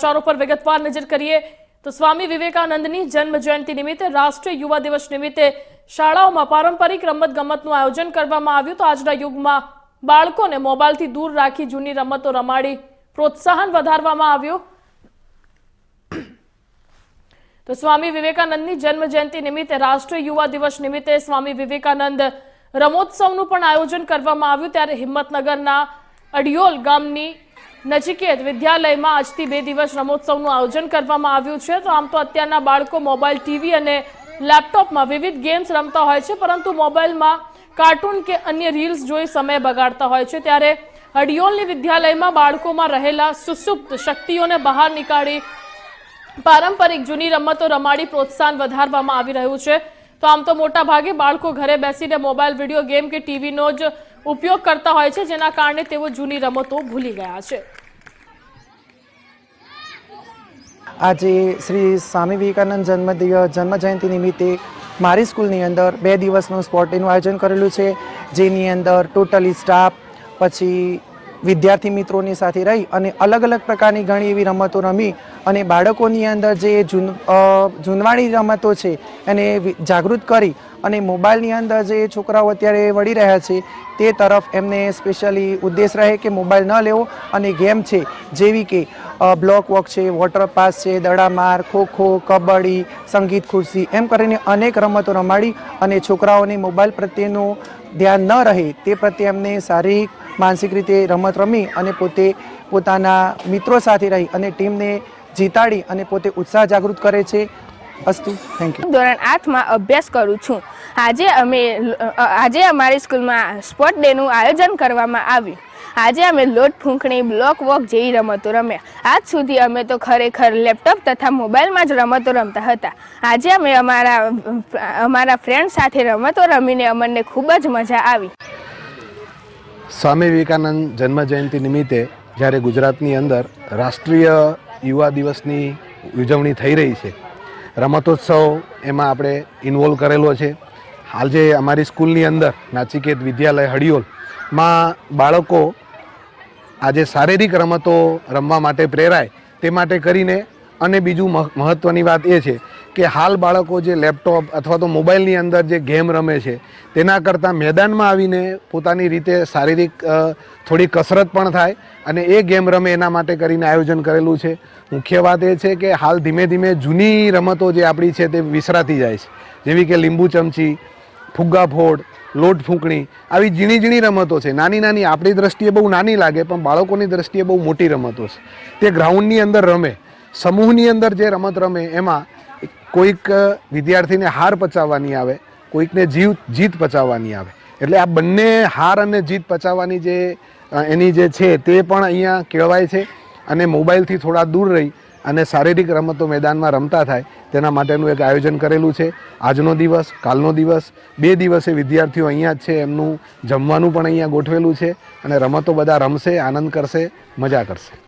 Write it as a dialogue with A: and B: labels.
A: સમાચારોं पर विगतवार नजर करिए तो स्वामी विवेकानंदनी जन्म जयंति निमित्ते राष्ट्रीय युवा दिवस निमित्ते શાળાઓમાં પારંપરિક રમતગમતનું આયોજન કરવામાં આવ્યું। તો આજના યુગમાં બાળકોને મોબાઈલથી દૂર રાખી જૂની રમતો રમાડી પ્રોત્સાહન વધારવામાં આવ્યું। તો સ્વામી વિવેકાનંદની જન્મ જયંતિ નિમિત્તે રાષ્ટ્રીય યુવા દિવસ નિમિત્તે સ્વામી વિવેકાનંદ રમોત્સવનું પણ આયોજન કરવામાં આવ્યું। ત્યારે હિંમતનગરના અડિયોલ ગામની નજીકેત વિદ્યાલયમાં આજથી 2 દિવસ રમોત્સવનું આયોજન કરવામાં આવ્યું છે। તો આમ તો અત્યારના બાળકો મોબાઈલ, ટીવી અને લેપટોપમાં વિવિધ ગેમ્સ રમતા હોય છે, પરંતુ મોબાઈલમાં કાર્ટૂન કે અન્ય રીલ્સ જોઈ સમય બગાડતા હોય છે। ત્યારે અડિયોલની વિદ્યાલયમાં બાળકોમાં રહેલા સુસુપ્ત શક્તિઓને બહાર નીકાળી પારંપરિક જૂની રમતો રમાડી પ્રોત્સાહન વધારવામાં આવી રહ્યું છે। તો આમ તો મોટા ભાગે બાળકો ઘરે બેસીને મોબાઈલ, વિડીયો ગેમ કે ટીવીનો જ ઉપયોગ કરતા હોય છે, જેના કારણે તેઓ જૂની રમતો ભૂલી ગયા છે।
B: આજે શ્રી સ્વામી વિવેકાનંદ જન્મ જયંતિ નિમિત્તે મારી સ્કૂલની અંદર 2 દિવસનું સ્પોર્ટ ડેનું આયોજન કરેલું છે, જેની અંદર ટોટલી સ્ટાફ પછી વિદ્યાર્થી મિત્રોની સાથે રહી અને અલગ અલગ પ્રકારની ઘણી એવી રમતો રમી અને બાળકોની અંદર જે જૂનવાણી રમતો છે એને જાગૃત કરી અને મોબાઈલની અંદર જે છોકરાઓ અત્યારે વળી રહ્યા છે તે તરફ એમને સ્પેશિયલી ઉદ્દેશ રહે કે મોબાઈલ ન લેવો અને ગેમ છે જેવી કે બ્લોક વોક છે, વોટર પાસ છે, દડામાર, ખોખો, કબડ્ડી, સંગીત ખુરશી એમ કરીને અનેક રમતો રમાડી અને છોકરાઓને મોબાઈલ પ્રત્યેનું ધ્યાન ન રહે તે પ્રત્યે એમને શારીરિક માનસિક રીતે રમત રમી અને પોતે પોતાના મિત્રો સાથે રહી અને ટીમને જીતાડી અને પોતે ઉત્સાહ જાગૃત કરે છે। અસ્તુ, થેન્ક યુ।
C: ધોરણ 8માં અભ્યાસ કરું છું। આજે અમારી સ્કૂલમાં સ્પોર્ટ ડેનું આયોજન કરવામાં આવ્યું। આજે અમે લોટ ફૂંકણી, બ્લોક વોક જેવી રમતો રમ્યા। આજ સુધી અમે તો ખરેખર લેપટોપ તથા મોબાઈલમાં જ રમતો રમતા હતા। આજે અમે અમારા ફ્રેન્ડ સાથે રમતો રમીને અમને ખૂબ જ મજા આવી।
D: સ્વામી વિવેકાનંદ જન્મ જયંતિ નિમિત્તે જ્યારે ગુજરાતની અંદર રાષ્ટ્રીય યુવા દિવસની ઉજવણી થઈ રહી છે, રમતોત્સવ એમાં આપણે ઇન્વોલ્વ કરેલો છે। હાલ જે અમારી સ્કૂલની અંદર નાચિકેત વિદ્યાલય હડિયોલમાં બાળકો આજે શારીરિક રમતો રમવા માટે પ્રેરાય તે માટે કરીને અને બીજું મહત્ત્વની વાત એ છે કે હાલ બાળકો જે લેપટોપ અથવા તો મોબાઈલની અંદર જે ગેમ રમે છે તેના કરતાં મેદાનમાં આવીને પોતાની રીતે શારીરિક થોડી કસરત પણ થાય અને એ ગેમ રમે એના માટે કરીને આયોજન કરેલું છે। મુખ્ય વાત એ છે કે હાલ ધીમે ધીમે જૂની રમતો જે આપણી છે તે વિસરાતી જાય છે, જેવી કે લીંબુ ચમચી, ફુગ્ગા ફોડ, લોટ ફૂંકણી આવી ઝીણી ઝીણી રમતો છે। નાની નાની આપણી દ્રષ્ટિએ બહુ નાની લાગે પણ બાળકોની દ્રષ્ટિએ બહુ મોટી રમતો છે। તે ગ્રાઉન્ડની અંદર રમે, સમૂહની અંદર જે રમત રમે એમાં કોઈક વિદ્યાર્થીને હાર પચાવવાની આવે, કોઈકને જીત પચાવવાની આવે, એટલે આ બંને હાર અને જીત પચાવવાની જે એની જે છે તે પણ અહીંયા કેળવાય છે અને મોબાઈલથી થોડા દૂર રહી અને શારીરિક રમતો મેદાનમાં રમતા થાય તેના માટેનું એક આયોજન કરેલું છે। આજનો દિવસ, કાલનો દિવસ, 2 દિવસે વિદ્યાર્થીઓ અહીંયા જ છે, એમનું જમવાનું પણ અહીંયા ગોઠવેલું છે અને રમતો બધા રમશે, આનંદ કરશે, મજા કરશે।